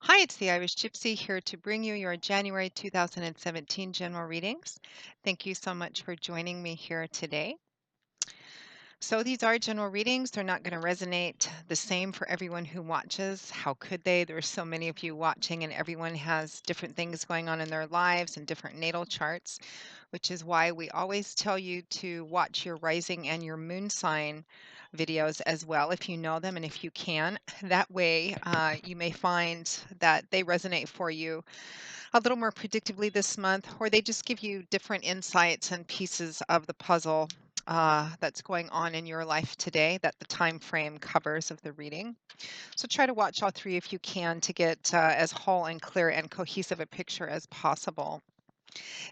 Hi, it's the Irish Gypsy here to bring you your January 2017 general readings. Thank you so much for joining me here today. So, these are general readings. They're not going to resonate the same for everyone who watches. How could they? There's so many of you watching, and everyone has different things going on in their lives and different natal charts, which is why we always tell you to watch your rising and your moon sign videos as well if you know them and if you can. That way, you may find that they resonate for you a little more predictably this month, or they just give you different insights and pieces of the puzzle that's going on in your life today that the time frame covers of the reading. So try to watch all three if you can to get as whole and clear and cohesive a picture as possible.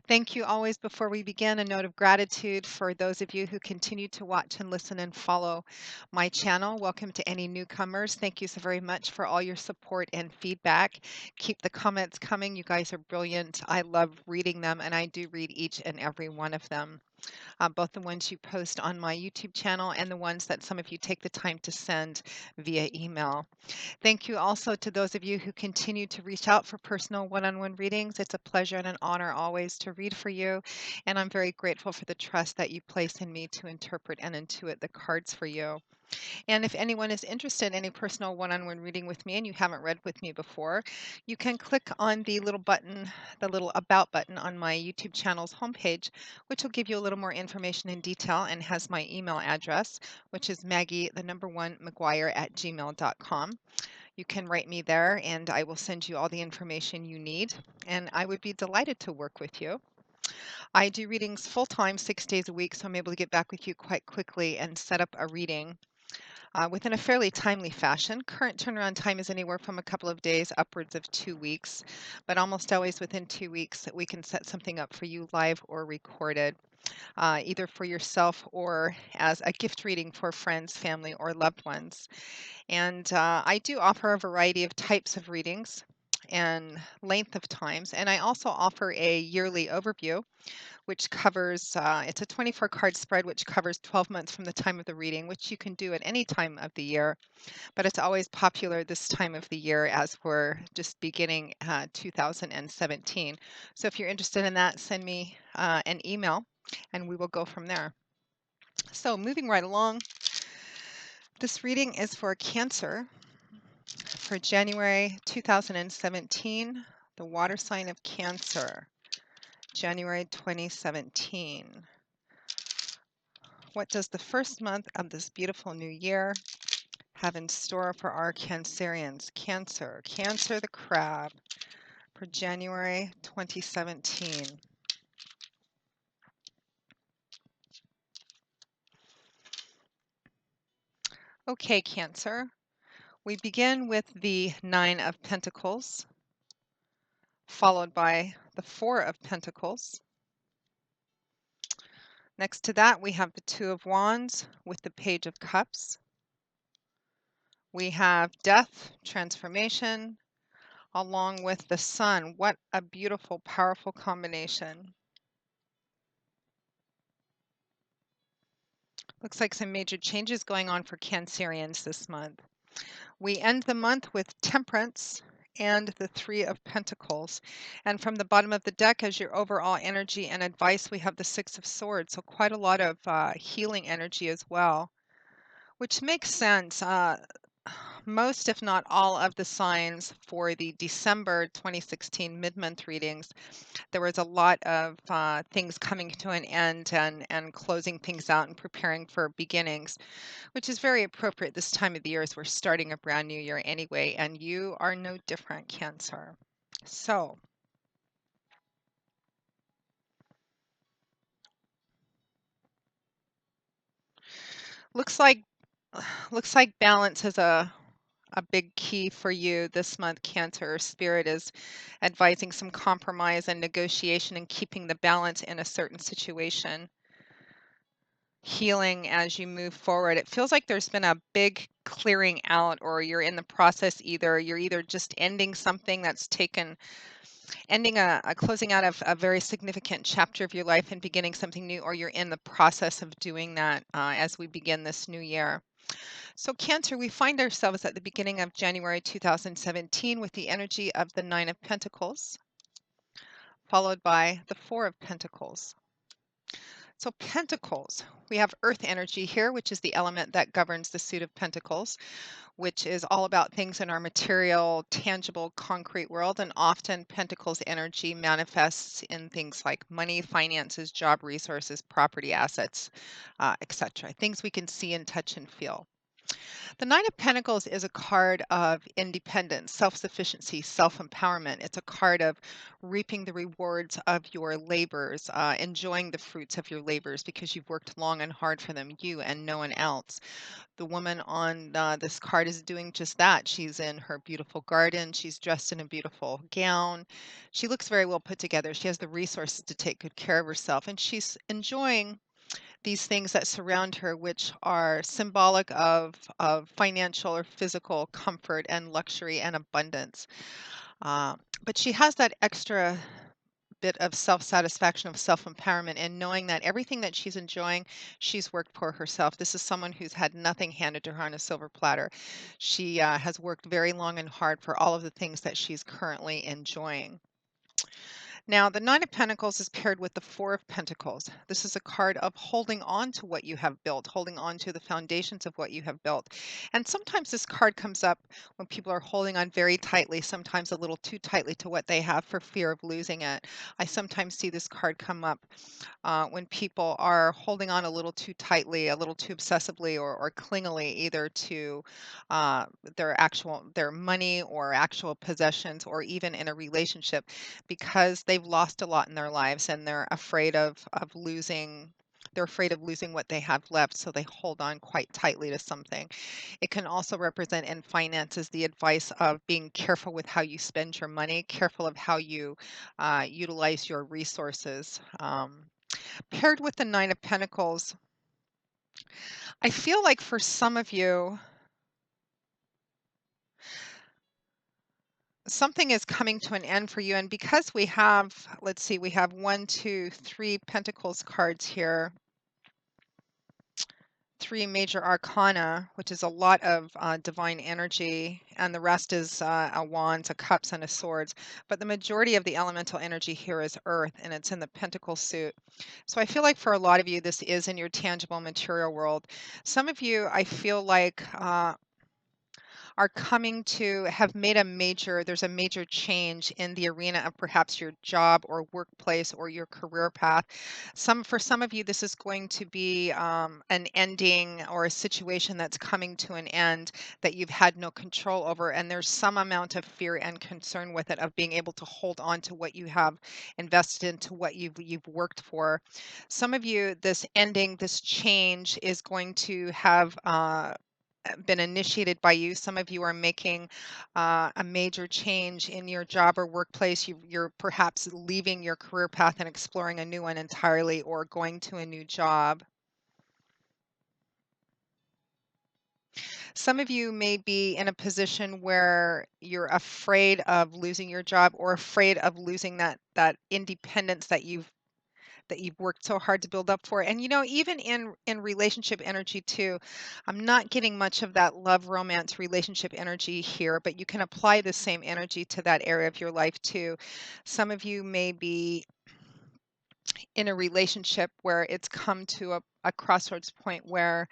Thank you always before we begin. A note of gratitude for those of you who continue to watch and listen and follow my channel. Welcome to any newcomers. Thank you so very much for all your support and feedback. Keep the comments coming. You guys are brilliant. I love reading them, and I do read each and every one of them, both the ones you post on my YouTube channel and the ones that some of you take the time to send via email. Thank you also to those of you who continue to reach out for personal one-on-one readings. It's a pleasure and an honor always to read for you, and I'm very grateful for the trust that you place in me to interpret and intuit the cards for you. And if anyone is interested in any personal one-on-one reading with me and you haven't read with me before, you can click on the little button, the little About button on my YouTube channel's homepage, which will give you a little more information in detail and has my email address, which is Maggie1McGuire@gmail.com. You can write me there and I will send you all the information you need, and I would be delighted to work with you. I do readings full time, 6 days a week, so I'm able to get back with you quite quickly and set up a reading within a fairly timely fashion. Current turnaround time is anywhere from a couple of days upwards of 2 weeks, but almost always within 2 weeks that we can set something up for you live or recorded, either for yourself or as a gift reading for friends, family, or loved ones. And I do offer a variety of types of readings and length of times. And I also offer a yearly overview, which covers, it's a 24 card spread, which covers 12 months from the time of the reading, which you can do at any time of the year. But it's always popular this time of the year as we're just beginning 2017. So if you're interested in that, send me an email and we will go from there. So moving right along, this reading is for Cancer for January 2017, the water sign of Cancer, January 2017. What does the first month of this beautiful new year have in store for our Cancerians? Cancer, Cancer the crab for January 2017. Okay, Cancer. We begin with the Nine of Pentacles, followed by the Four of Pentacles. Next to that, we have the Two of Wands with the Page of Cups. We have death, transformation, along with the sun. What a beautiful, powerful combination. Looks like some major changes going on for Cancerians this month. We end the month with Temperance and the Three of Pentacles. And from the bottom of the deck, as your overall energy and advice, we have the Six of Swords. So quite a lot of healing energy as well, which makes sense. Most, if not all, of the signs for the December 2016 mid-month readings, there was a lot of things coming to an end and closing things out and preparing for beginnings, which is very appropriate this time of the year as we're starting a brand new year anyway, and you are no different, Cancer. So, looks like looks like balance is a big key for you this month, Cancer. Spirit is advising some compromise and negotiation and keeping the balance in a certain situation. Healing as you move forward. It feels like there's been a big clearing out, or you're in the process, you're either just ending something that's ending a closing out of a very significant chapter of your life and beginning something new, or you're in the process of doing that as we begin this new year. So Cancer, we find ourselves at the beginning of January 2017 with the energy of the Nine of Pentacles, followed by the Four of Pentacles. So Pentacles, we have Earth energy here, which is the element that governs the suit of Pentacles, which is all about things in our material, tangible, concrete world. And often Pentacles energy manifests in things like money, finances, job resources, property assets, etc. Things we can see and touch and feel. The Nine of Pentacles is a card of independence, self-sufficiency, self-empowerment. It's a card of reaping the rewards of your labors, enjoying the fruits of your labors because you've worked long and hard for them, you and no one else. The woman on this card is doing just that. She's in her beautiful garden. She's dressed in a beautiful gown. She looks very well put together. She has the resources to take good care of herself, and she's enjoying these things that surround her, which are symbolic of financial or physical comfort and luxury and abundance. But she has that extra bit of self-satisfaction, of self-empowerment, and knowing that everything that she's enjoying, she's worked for herself. This is someone who's had nothing handed to her on a silver platter. She has worked very long and hard for all of the things that she's currently enjoying. Now, the Nine of Pentacles is paired with the Four of Pentacles. This is a card of holding on to what you have built, holding on to the foundations of what you have built. And sometimes this card comes up when people are holding on very tightly, sometimes a little too tightly to what they have for fear of losing it. I sometimes see this card come up when people are holding on a little too tightly, a little too obsessively or clingily, either to uh, their money or actual possessions, or even in a relationship, because they've lost a lot in their lives and they're afraid of losing. They're afraid of losing what they have left, so they hold on quite tightly to something. It can also represent in finances the advice of being careful with how you spend your money, careful of how you utilize your resources. Paired with the Nine of Pentacles, I feel like for some of you, something is coming to an end for you. And because we have, let's see, we have one, two, three Pentacles cards here, three major arcana, which is a lot of divine energy, and the rest is a wands, a cups, and a swords. But the majority of the elemental energy here is earth, and it's in the pentacle suit. So I feel like for a lot of you, this is in your tangible material world. Some of you, I feel like are coming to have made there's a major change in the arena of perhaps your job or workplace or your career path. For some of you, this is going to be an ending or a situation that's coming to an end that you've had no control over. And there's some amount of fear and concern with it, of being able to hold on to what you have invested into, what you've worked for. Some of you, this ending, this change is going to have been initiated by you. Some of you are making a major change in your job or workplace. You're perhaps leaving your career path and exploring a new one entirely, or going to a new job. Some of you may be in a position where you're afraid of losing your job, or afraid of losing that independence that you've worked so hard to build up for. And even in relationship energy too, I'm not getting much of that love romance relationship energy here, but you can apply the same energy to that area of your life too. Some of you may be in a relationship where it's come to a crossroads point where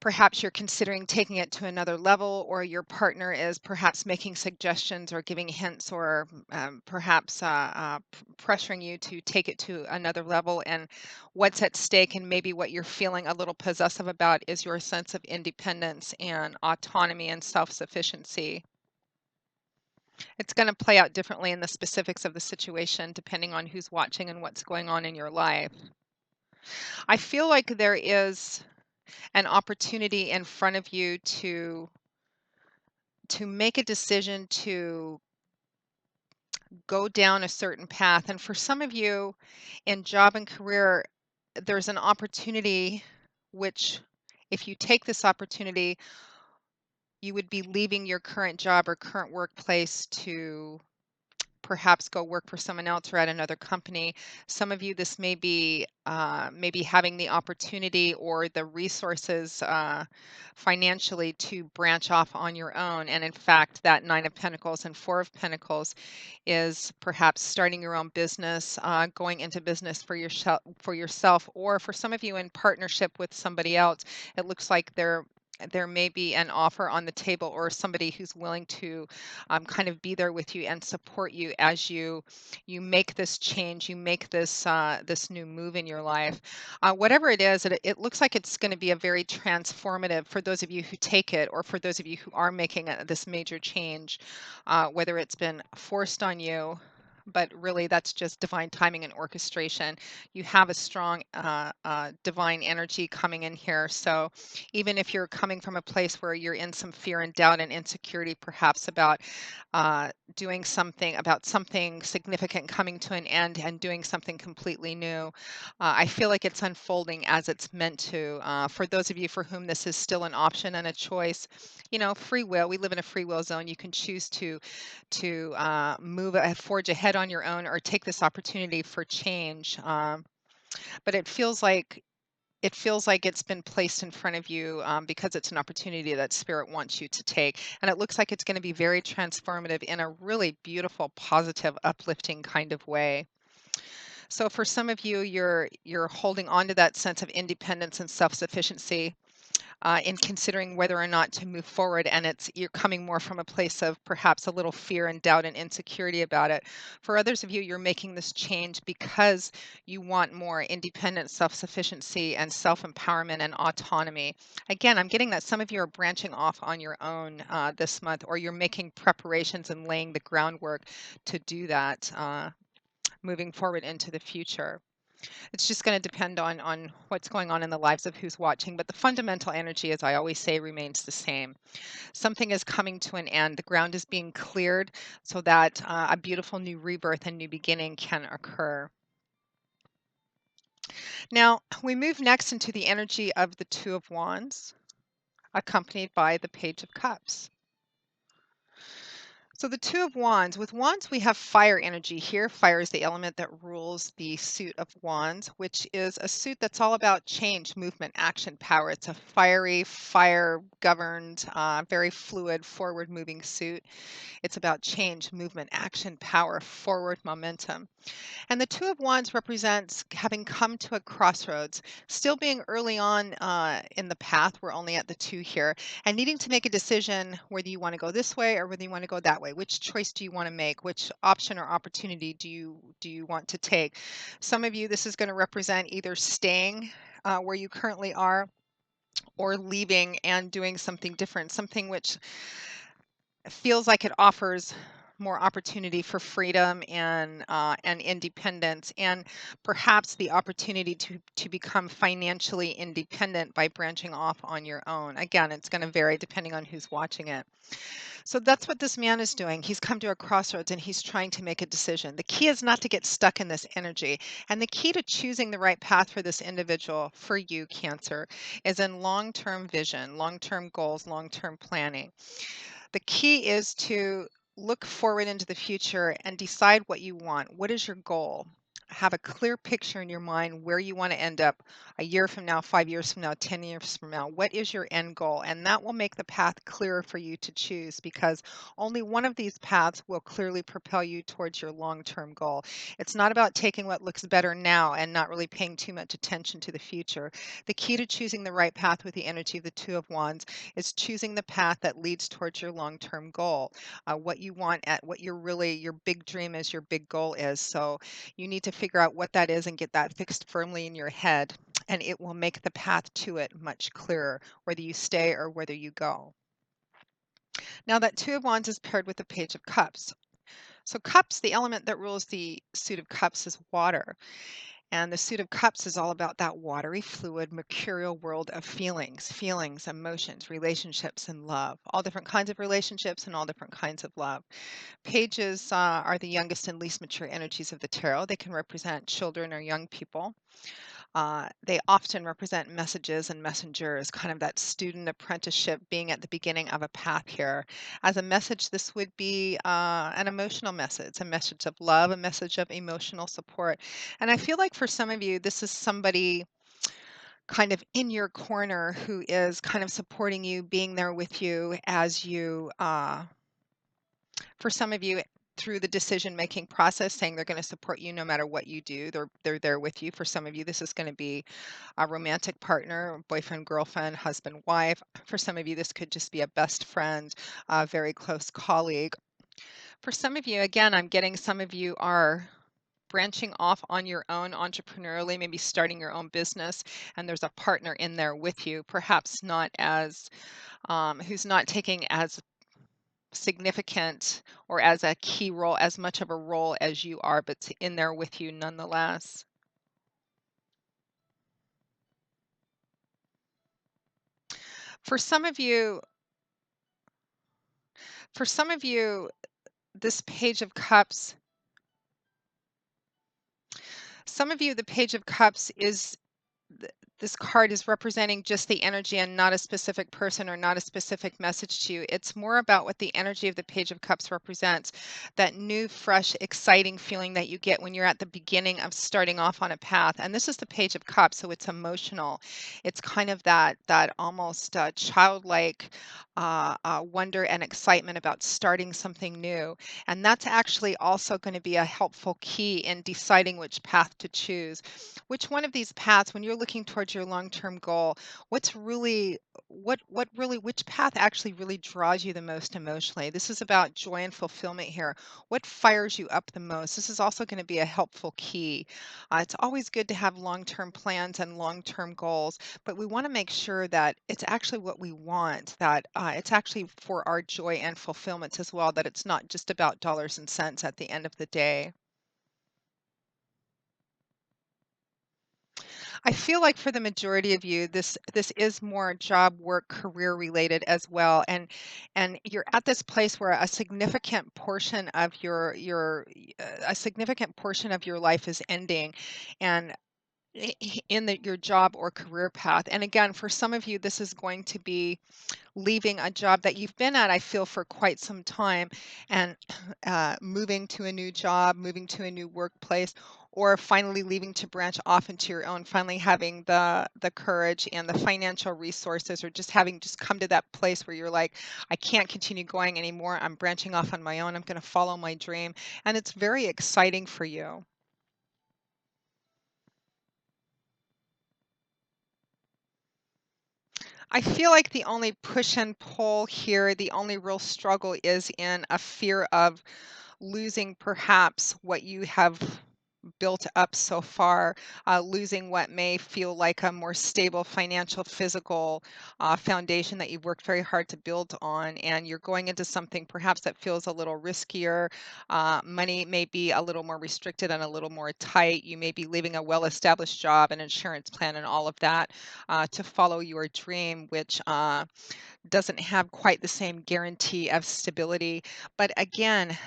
perhaps you're considering taking it to another level, or your partner is perhaps making suggestions or giving hints, or perhaps pressuring you to take it to another level. And what's at stake, and maybe what you're feeling a little possessive about, is your sense of independence and autonomy and self-sufficiency. It's going to play out differently in the specifics of the situation, depending on who's watching and what's going on in your life. I feel like there is an opportunity in front of you to make a decision to go down a certain path. And for some of you in job and career, there's an opportunity which, if you take this opportunity, you would be leaving your current job or current workplace to perhaps go work for someone else or at another company. Some of you, this may be maybe having the opportunity or the resources financially to branch off on your own. And in fact, that Nine of Pentacles and Four of Pentacles is perhaps starting your own business, going into business for yourself, or for some of you in partnership with somebody else. It looks like there may be an offer on the table or somebody who's willing to kind of be there with you and support you as you make this change, you make this new move in your life. Whatever it is, it looks like it's going to be a very transformative for those of you who take it, or for those of you who are making this major change, whether it's been forced on you. But really, that's just divine timing and orchestration. You have a strong divine energy coming in here. So, even if you're coming from a place where you're in some fear and doubt and insecurity, perhaps about doing something, about something significant coming to an end and doing something completely new, I feel like it's unfolding as it's meant to. For those of you for whom this is still an option and a choice, free will. We live in a free will zone. You can choose to move, forge ahead on your own, or take this opportunity for change. But it feels like it's been placed in front of you because it's an opportunity that Spirit wants you to take. And it looks like it's going to be very transformative in a really beautiful, positive, uplifting kind of way. So for some of you, you're holding on to that sense of independence and self-sufficiency in considering whether or not to move forward, and you're coming more from a place of perhaps a little fear and doubt and insecurity about it. For others of you, you're making this change because you want more independence, self-sufficiency, and self-empowerment and autonomy. Again, I'm getting that some of you are branching off on your own this month, or you're making preparations and laying the groundwork to do that moving forward into the future. It's just going to depend on what's going on in the lives of who's watching, but the fundamental energy, as I always say, remains the same. Something is coming to an end. The ground is being cleared so that a beautiful new rebirth and new beginning can occur. Now, we move next into the energy of the Two of Wands, accompanied by the Page of Cups. So the Two of Wands, with Wands, we have fire energy here. Fire is the element that rules the suit of Wands, which is a suit that's all about change, movement, action, power. It's a fiery, fire-governed, very fluid, forward-moving suit. It's about change, movement, action, power, forward momentum. And the Two of Wands represents having come to a crossroads, still being early on in the path. We're only at the two here, and needing to make a decision whether you want to go this way or whether you want to go that way. Which choice do you want to make? Which option or opportunity do you want to take? Some of you, this is going to represent either staying where you currently are, or leaving and doing something different, something which feels like it offers more opportunity for freedom and independence, and perhaps the opportunity to become financially independent by branching off on your own. Again, it's going to vary depending on who's watching it. So that's what this man is doing. He's come to a crossroads and he's trying to make a decision. The key is not to get stuck in this energy. And the key to choosing the right path for this individual, for you, Cancer, is in long-term vision, long-term goals, long-term planning. The key is to look forward into the future and decide what you want. What is your goal? Have a clear picture in your mind where you want to end up a year from now, 5 years from now, 10 years from now. What is your end goal? And that will make the path clearer for you to choose, because only one of these paths will clearly propel you towards your long-term goal. It's not about taking what looks better now and not really paying too much attention to the future. The key to choosing the right path with the energy of the Two of Wands is choosing the path that leads towards your long-term goal. What you want, at what your big dream is, your big goal is. So you need to figure out what that is and get that fixed firmly in your head, and it will make the path to it much clearer, whether you stay or whether you go. Now that Two of Wands is paired with the Page of Cups. So cups, the element that rules the suit of cups is water. And the suit of cups is all about that watery, fluid, mercurial world of feelings, emotions, relationships, and love. All different kinds of relationships and all different kinds of love. Pages are the youngest and least mature energies of the tarot. They can represent children or young people. They often represent messages and messengers, kind of that student apprenticeship being at the beginning of a path here. As a message, this would be an emotional message, a message of love, a message of emotional support. And I feel like for some of you, this is somebody kind of in your corner who is kind of supporting you, being there with you as you, for some of you, through the decision making process, saying they're going to support you no matter what you do. They're there with you. For some of you, this is going to be a romantic partner, boyfriend, girlfriend, husband, wife. For some of you, this could just be a best friend, a very close colleague. For some of you, again, I'm getting some of you are branching off on your own entrepreneurially, maybe starting your own business, and there's a partner in there with you, perhaps not as, who's not taking as significant or as a key role, as much of a role as you are, but in there with you nonetheless. For some of you, for some of you, this Page of Cups, some of you, the Page of Cups is this card is representing just the energy and not a specific person or not a specific message to you. It's more about what the energy of the Page of Cups represents, that new, fresh, exciting feeling that you get when you're at the beginning of starting off on a path. And this is the Page of Cups, so it's emotional. It's kind of that almost childlike wonder and excitement about starting something new. And that's actually also going to be a helpful key in deciding which path to choose. Which one of these paths, when you're looking towards your long-term goal, what's really, what really, which path actually really draws you the most emotionally? This is about joy and fulfillment here. What fires you up the most? This is also going to be a helpful key. It's always good to have long-term plans and long-term goals, but we want to make sure that it's actually what we want, that it's actually for our joy and fulfillment as well, that it's not just about dollars and cents at the end of the day. I feel like for the majority of you, this is more job, work, career related as well, and you're at this place where a significant portion of a significant portion of your life is ending, and in your job or career path. And again, for some of you, this is going to be leaving a job that you've been at, I feel, for quite some time, and moving to a new job, moving to a new workplace, or finally leaving to branch off into your own, finally having the courage and the financial resources, or just having just come to that place where you're like, I can't continue going anymore. I'm branching off on my own. I'm going to follow my dream. And it's very exciting for you. I feel like the only push and pull here, the only real struggle is in a fear of losing perhaps what you have built up so far, losing what may feel like a more stable financial, physical foundation that you've worked very hard to build on. And you're going into something perhaps that feels a little riskier. Money may be a little more restricted and a little more tight. You may be leaving a well established job, an insurance plan, and all of that to follow your dream, which doesn't have quite the same guarantee of stability. But again,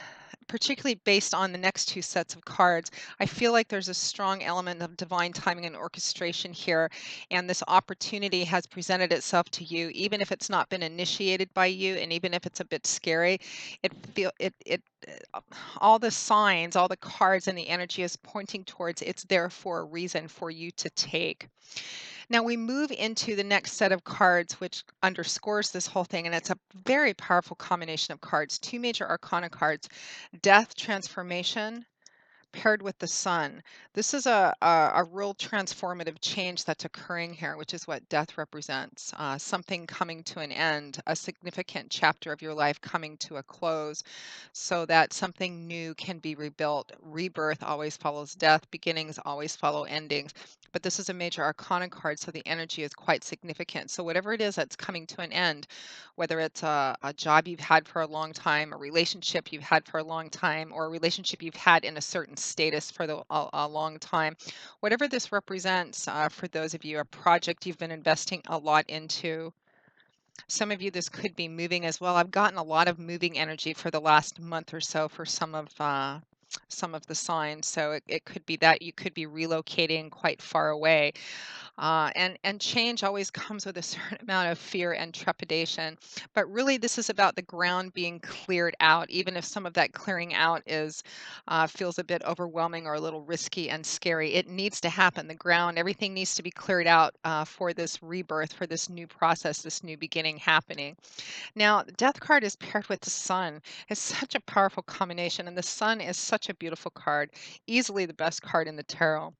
particularly based on the next two sets of cards, I feel like there's a strong element of divine timing and orchestration here, and this opportunity has presented itself to you, even if it's not been initiated by you, and even if it's a bit scary. It feel it all the signs, all the cards, and the energy is pointing towards it's there for a reason for you to take. Now we move into the next set of cards, which underscores this whole thing, and it's a very powerful combination of cards, two major arcana cards, death, transformation, paired with the sun. This is a real transformative change that's occurring here, which is what death represents. Something coming to an end, a significant chapter of your life coming to a close so that something new can be rebuilt. Rebirth always follows death, beginnings always follow endings. But this is a major arcana card, so the energy is quite significant. So whatever it is that's coming to an end, whether it's a job you've had for a long time, a relationship you've had for a long time, or a relationship you've had in a certain status for a long time, whatever this represents for those of you, a project you've been investing a lot into. Some of you, this could be moving as well. I've gotten a lot of moving energy for the last month or so for some of some of the signs. So it could be that you could be relocating quite far away. And change always comes with a certain amount of fear and trepidation. But really, this is about the ground being cleared out, even if some of that clearing out is feels a bit overwhelming or a little risky and scary. It needs to happen. The ground, everything needs to be cleared out for this rebirth, for this new process, this new beginning happening. Now, the death card is paired with the sun. It's such a powerful combination, and the sun is such a beautiful card, easily the best card in the tarot.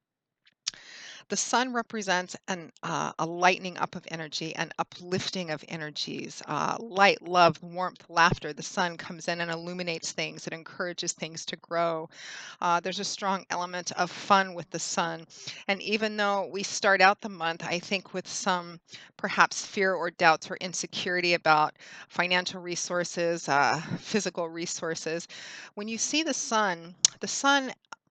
The sun represents a lightening up of energy, an uplifting of energies, light, love, warmth, laughter. The sun comes in and illuminates things. It encourages things to grow. There's a strong element of fun with the sun. And even though we start out the month, I think, with some perhaps fear or doubts or insecurity about financial resources, physical resources, when you see the sun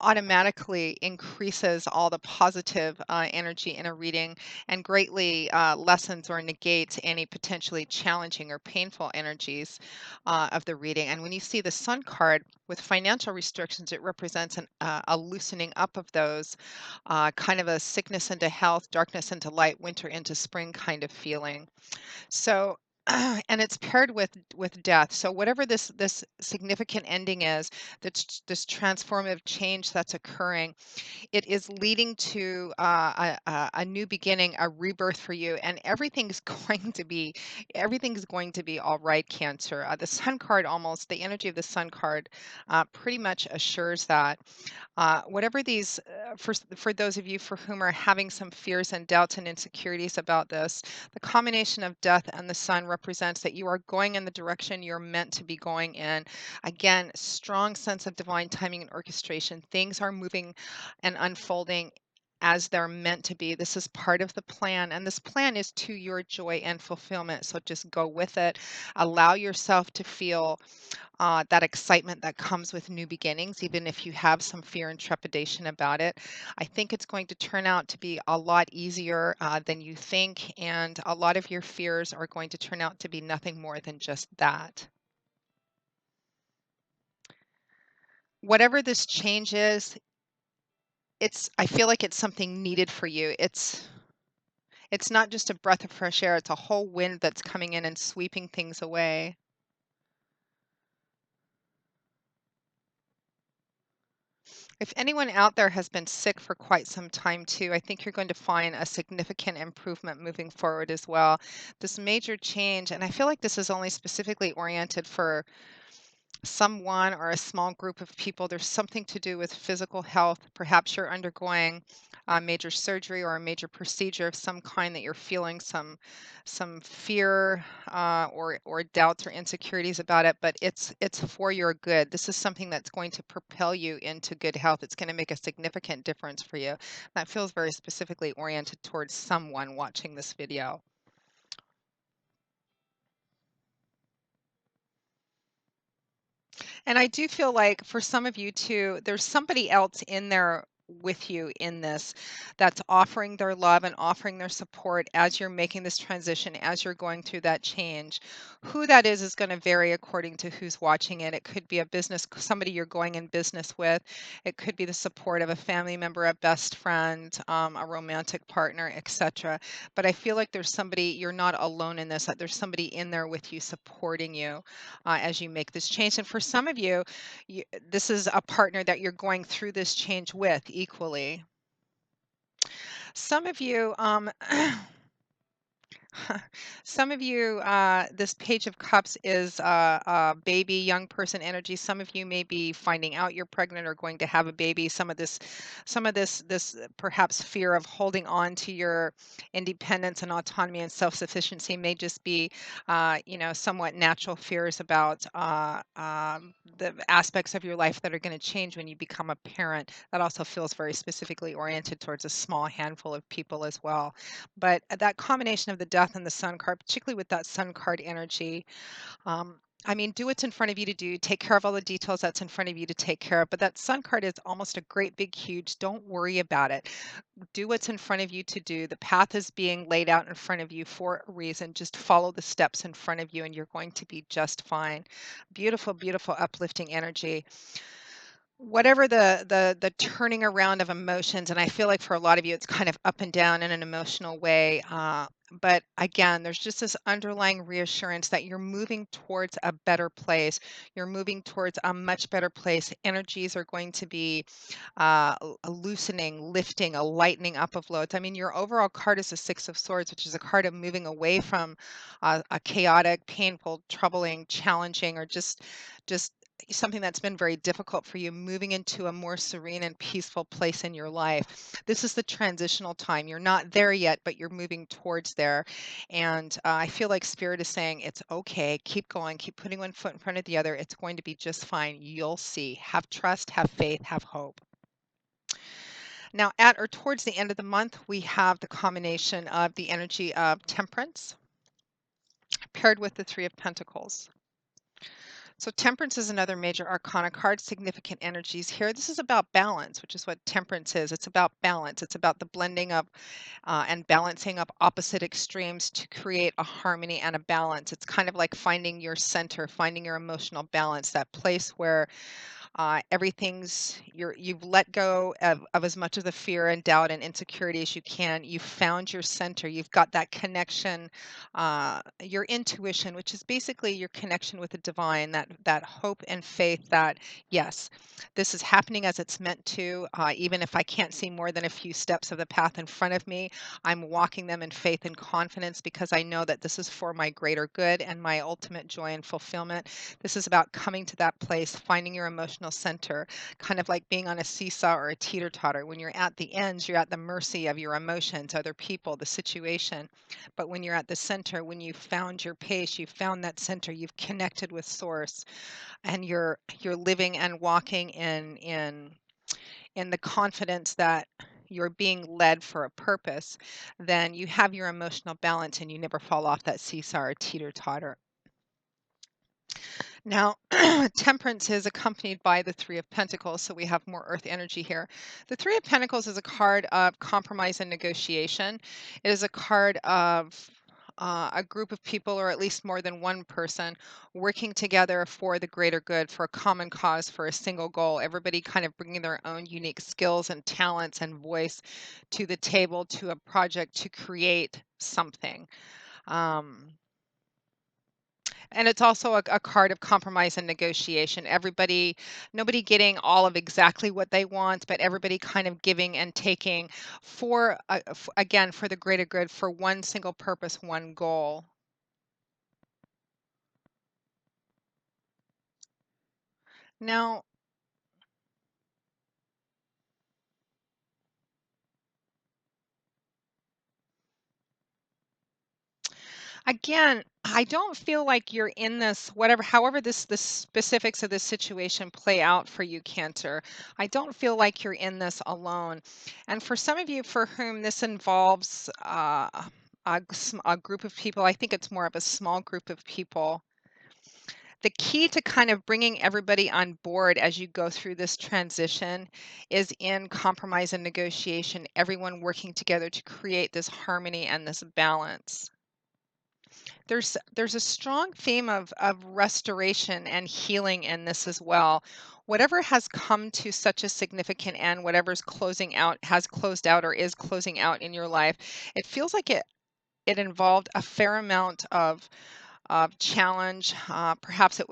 automatically increases all the positive energy in a reading and greatly lessens or negates any potentially challenging or painful energies of the reading. And when you see the sun card with financial restrictions, it represents a loosening up of those, kind of a sickness into health, darkness into light, winter into spring kind of feeling. So, and it's paired with death. So whatever this significant ending is, that's this transformative change that's occurring, it is leading to a new beginning, a rebirth for you, and everything's going to be all right, Cancer. The Sun card, almost the energy of the Sun card, pretty much assures that. Whatever these, for those of you for whom are having some fears and doubts and insecurities about this, the combination of death and the sun represents that you are going in the direction you're meant to be going in. Again, strong sense of divine timing and orchestration. Things are moving and unfolding as they're meant to be. This is part of the plan, and this plan is to your joy and fulfillment. So just go with it. Allow yourself to feel that excitement that comes with new beginnings, even if you have some fear and trepidation about it. I think it's going to turn out to be a lot easier than you think, and a lot of your fears are going to turn out to be nothing more than just that. Whatever this change is, I feel like it's something needed for you. It's not just a breath of fresh air, it's a whole wind that's coming in and sweeping things away. If anyone out there has been sick for quite some time too, I think you're going to find a significant improvement moving forward as well. This major change, and I feel like this is only specifically oriented for someone or a small group of people. There's something to do with physical health. Perhaps you're undergoing a major surgery or a major procedure of some kind that you're feeling some fear or doubts or insecurities about it, but it's for your good. This is something that's going to propel you into good health. It's going to make a significant difference for you. That feels very specifically oriented towards someone watching this video. And I do feel like for some of you too, there's somebody else in there with you in this that's offering their love and offering their support as you're making this transition, as you're going through that change. Who that is going to vary according to who's watching it. It could be a business, somebody you're going in business with. It could be the support of a family member, a best friend, a romantic partner, etc. But I feel like there's somebody, you're not alone in this, that there's somebody in there with you supporting you as you make this change. And for some of you, this is a partner that you're going through this change with equally. Some of you, some of you, this Page of Cups is baby, young person energy. Some of you may be finding out you're pregnant or going to have a baby. Some of this perhaps fear of holding on to your independence and autonomy and self-sufficiency may just be, somewhat natural fears about the aspects of your life that are going to change when you become a parent. That also feels very specifically oriented towards a small handful of people as well. But that combination of the death and the sun card, particularly with that sun card energy, I mean, do what's in front of you to do, take care of all the details that's in front of you to take care of. But that sun card is almost a great big huge, don't worry about it. Do what's in front of you to do. The path is being laid out in front of you for a reason. Just follow the steps in front of you and you're going to be just fine. Beautiful, beautiful, uplifting energy. whatever the turning around of emotions, and I feel like for a lot of you it's kind of up and down in an emotional way, but again, there's just this underlying reassurance that you're moving towards a better place. You're moving towards a much better place. Energies are going to be a loosening, lifting, a lightening up of loads. I mean, your overall card is the Six of Swords, which is a card of moving away from a chaotic, painful, troubling, challenging, or just something that's been very difficult for you, moving into a more serene and peaceful place in your life. This is the transitional time. You're not there yet, but you're moving towards there. And I feel like Spirit is saying it's okay. Keep going. Keep putting one foot in front of the other. It's going to be just fine. You'll see. Have trust, have faith, have hope. Now, at or towards the end of the month, we have the combination of the energy of temperance paired with the Three of Pentacles. So temperance is another major arcana card, significant energies here. This is about balance, which is what temperance is. It's about balance. It's about the blending of and balancing up opposite extremes to create a harmony and a balance. It's kind of like finding your center, finding your emotional balance, that place where everything's you've let go of as much of the fear and doubt and insecurity as you can. You've found your center. You've got that connection, your intuition, which is basically your connection with the divine, that hope and faith that yes, this is happening as it's meant to. Even if I can't see more than a few steps of the path in front of me, I'm walking them in faith and confidence because I know that this is for my greater good and my ultimate joy and fulfillment. This is about coming to that place, finding your emotional center, kind of like being on a seesaw or a teeter totter. When you're at the ends, you're at the mercy of your emotions, other people, the situation. But when you're at the center, when you found your pace, you found that center, you've connected with source, and you're living and walking in the confidence that you're being led for a purpose, then you have your emotional balance and you never fall off that seesaw or teeter totter. Now, temperance is accompanied by the Three of Pentacles, so we have more earth energy here. The Three of Pentacles is a card of compromise and negotiation. It is a card of a group of people, or at least more than one person, working together for the greater good, for a common cause, for a single goal. Everybody kind of bringing their own unique skills and talents and voice to the table, to a project, to create something. Um, and it's also a card of compromise and negotiation. Nobody getting all of exactly what they want, but everybody kind of giving and taking for, again, for the greater good, for one single purpose, one goal. Now, again, I don't feel like you're in this, whatever, however the specifics of this situation play out for you, Cancer. I don't feel like you're in this alone. And for some of you for whom this involves a group of people, I think it's more of a small group of people. The key to kind of bringing everybody on board as you go through this transition is in compromise and negotiation, everyone working together to create this harmony and this balance. There's a strong theme of restoration and healing in this as well. Whatever has come to such a significant end, whatever's closing out, has closed out, or is closing out in your life, it feels like it involved a fair amount of challenge. Perhaps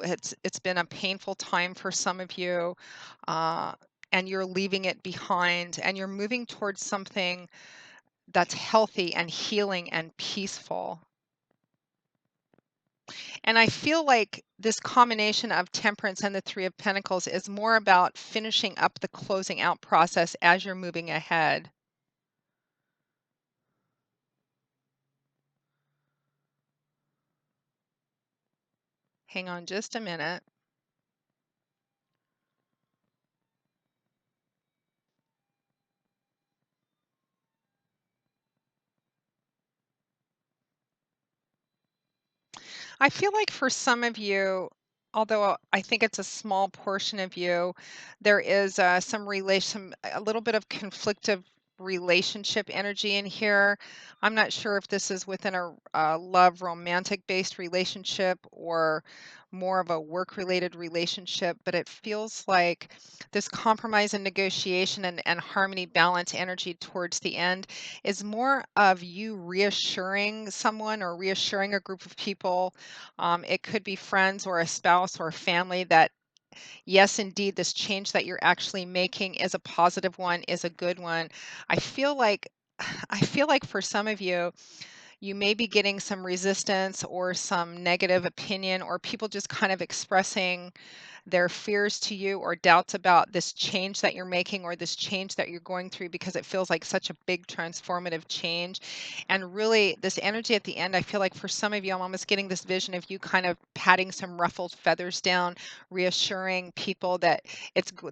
it's been a painful time for some of you, uh, and you're leaving it behind, and you're moving towards something that's healthy and healing and peaceful. And I feel like this combination of temperance and the Three of Pentacles is more about finishing up the closing out process as you're moving ahead. Hang on just a minute. I feel like for some of you, although I think it's a small portion of you, there is a little bit of conflictive relationship energy in here. I'm not sure if this is within a love romantic based relationship or more of a work-related relationship, but it feels like this compromise and negotiation and harmony, balance, energy towards the end is more of you reassuring someone or reassuring a group of people. It could be friends or a spouse or a family that yes, indeed, this change that you're actually making is a positive one, is a good one. I feel like I feel like for some of you, you may be getting some resistance or some negative opinion or people just kind of expressing their fears to you or doubts about this change that you're making or this change that you're going through because it feels like such a big transformative change. And really, this energy at the end, I feel like for some of you, I'm almost getting this vision of you kind of patting some ruffled feathers down, reassuring people that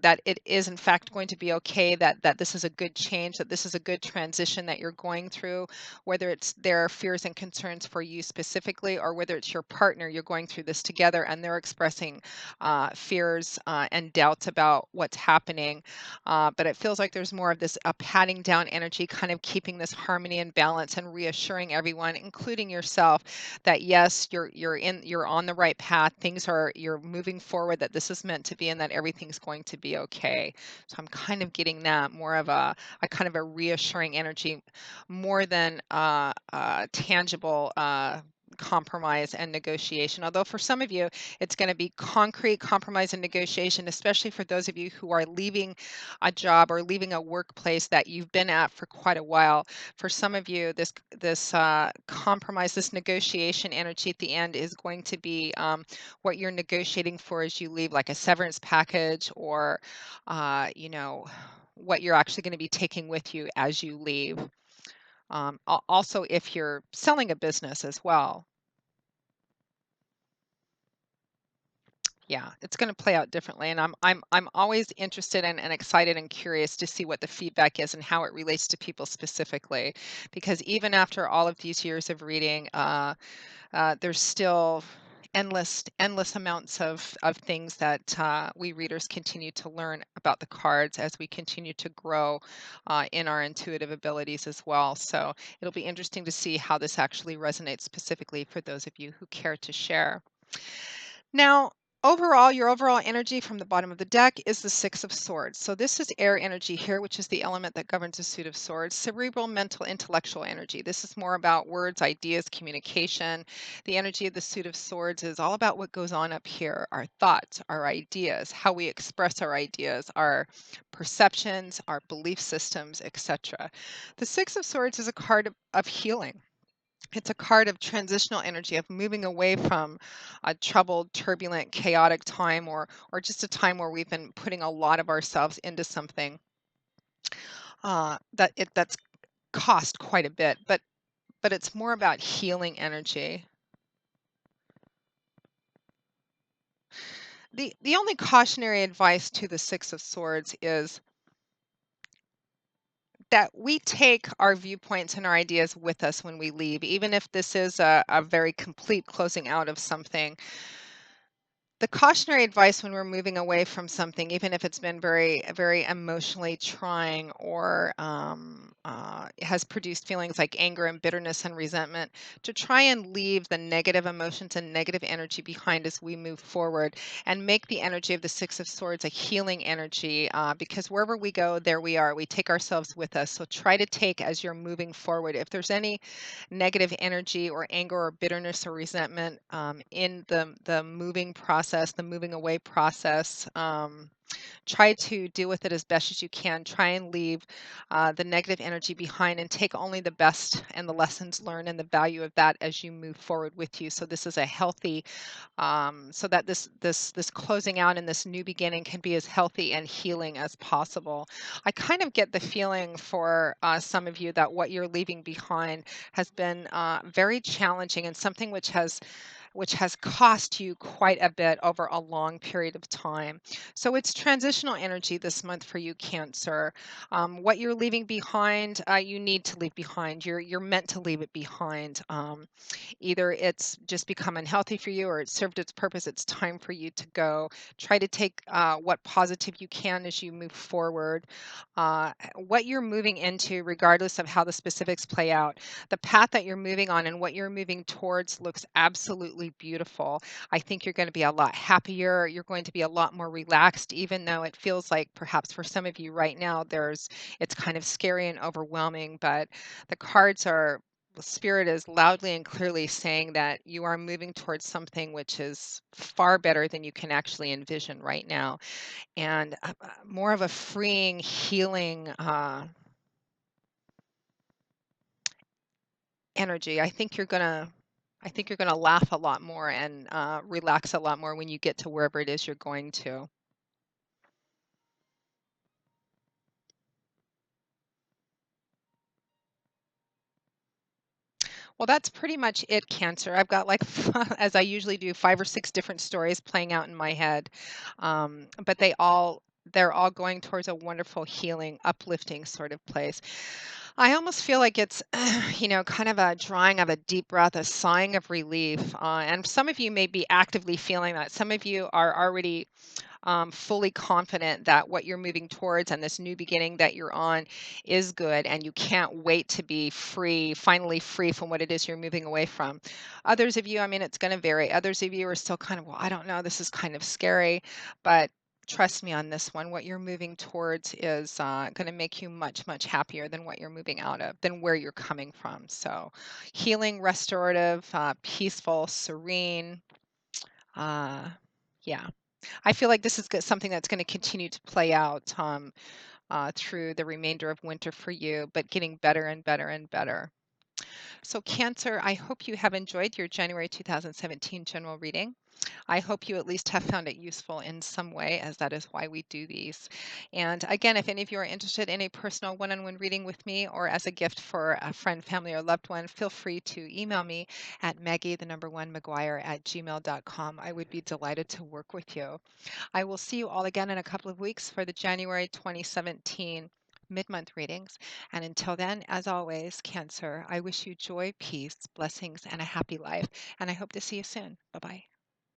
that it is in fact going to be okay, that this is a good change, that this is a good transition that you're going through, whether it's their fears and concerns for you specifically, or whether it's your partner, you're going through this together and they're expressing fears and doubts about what's happening. But it feels like there's more of this patting down energy, kind of keeping this harmony and balance and reassuring everyone, including yourself, that yes, you're on the right path. You're moving forward, that this is meant to be and that everything's going to be okay. So I'm kind of getting that more of a kind of a reassuring energy more than tangible compromise and negotiation. Although for some of you, it's going to be concrete compromise and negotiation, especially for those of you who are leaving a job or leaving a workplace that you've been at for quite a while. For some of you, this compromise, this negotiation energy at the end is going to be what you're negotiating for as you leave, like a severance package or, you know, what you're actually going to be taking with you as you leave. Also, if you're selling a business as well. Yeah, it's going to play out differently, and I'm always interested and excited and curious to see what the feedback is and how it relates to people specifically, because even after all of these years of reading, there's still endless amounts of things that we readers continue to learn about the cards as we continue to grow in our intuitive abilities as well. So it'll be interesting to see how this actually resonates specifically for those of you who care to share. Now, overall, your overall energy from the bottom of the deck is the Six of Swords. So this is air energy here, which is the element that governs the suit of swords. Cerebral, mental, intellectual energy. This is more about words, ideas, communication. The energy of the suit of swords is all about what goes on up here, our thoughts, our ideas, how we express our ideas, our perceptions, our belief systems, etc. The Six of Swords is a card of healing. It's a card of transitional energy, of moving away from a troubled, turbulent, chaotic time, or just a time where we've been putting a lot of ourselves into something that's cost quite a bit. But it's more about healing energy. The only cautionary advice to the Six of Swords is that we take our viewpoints and our ideas with us when we leave, even if this is a very complete closing out of something. The cautionary advice when we're moving away from something, even if it's been very emotionally trying or has produced feelings like anger and bitterness and resentment, to try and leave the negative emotions and negative energy behind as we move forward and make the energy of the Six of Swords a healing energy, because wherever we go, there we are. We take ourselves with us. So try to take, as you're moving forward, if there's any negative energy or anger or bitterness or resentment in the moving process, the moving away process. Try to deal with it as best as you can. Try and leave the negative energy behind and take only the best and the lessons learned and the value of that as you move forward with you. So this is a healthy, so that this closing out and this new beginning can be as healthy and healing as possible. I kind of get the feeling for some of you that what you're leaving behind has been very challenging and something which has cost you quite a bit over a long period of time. So it's transitional energy this month for you, Cancer. What you're leaving behind, you need to leave behind. You're meant to leave it behind. Either it's just become unhealthy for you or it served its purpose. It's time for you to go. Try to take what positive you can as you move forward. What you're moving into, regardless of how the specifics play out, the path that you're moving on and what you're moving towards looks absolutely absolutely beautiful. I think you're going to be a lot happier. You're going to be a lot more relaxed, even though it feels like perhaps for some of you right now, it's kind of scary and overwhelming, but the cards are the spirit is loudly and clearly saying that you are moving towards something which is far better than you can actually envision right now, and more of a freeing, healing energy. I think you're gonna laugh a lot more and relax a lot more when you get to wherever it is you're going to. Well, that's pretty much it, Cancer. I've got like, as I usually do, 5 or 6 different stories playing out in my head, but they're all going towards a wonderful, healing, uplifting sort of place. I almost feel like it's, kind of a drawing of a deep breath, a sighing of relief. And some of you may be actively feeling that. Some of you are already fully confident that what you're moving towards and this new beginning that you're on is good, and you can't wait to be free, finally free from what it is you're moving away from. Others of you, I mean, it's going to vary. Others of you are still kind of, well, I don't know, this is kind of scary, but trust me on this one. What you're moving towards is going to make you much, much happier than what you're moving out of, than where you're coming from. So, healing, restorative, peaceful, serene. Uh, yeah. I feel like this is something that's going to continue to play out through the remainder of winter for you, but getting better and better and better. So, Cancer, I hope you have enjoyed your January 2017 general reading. I hope you at least have found it useful in some way, as that is why we do these. And again, if any of you are interested in a personal one on one reading with me or as a gift for a friend, family, or loved one, feel free to email me at Maggie, the number one, McGuire at gmail.com. I would be delighted to work with you. I will see you all again in a couple of weeks for the January 2017 mid-month readings. And until then, as always, Cancer, I wish you joy, peace, blessings, and a happy life. And I hope to see you soon. Bye-bye.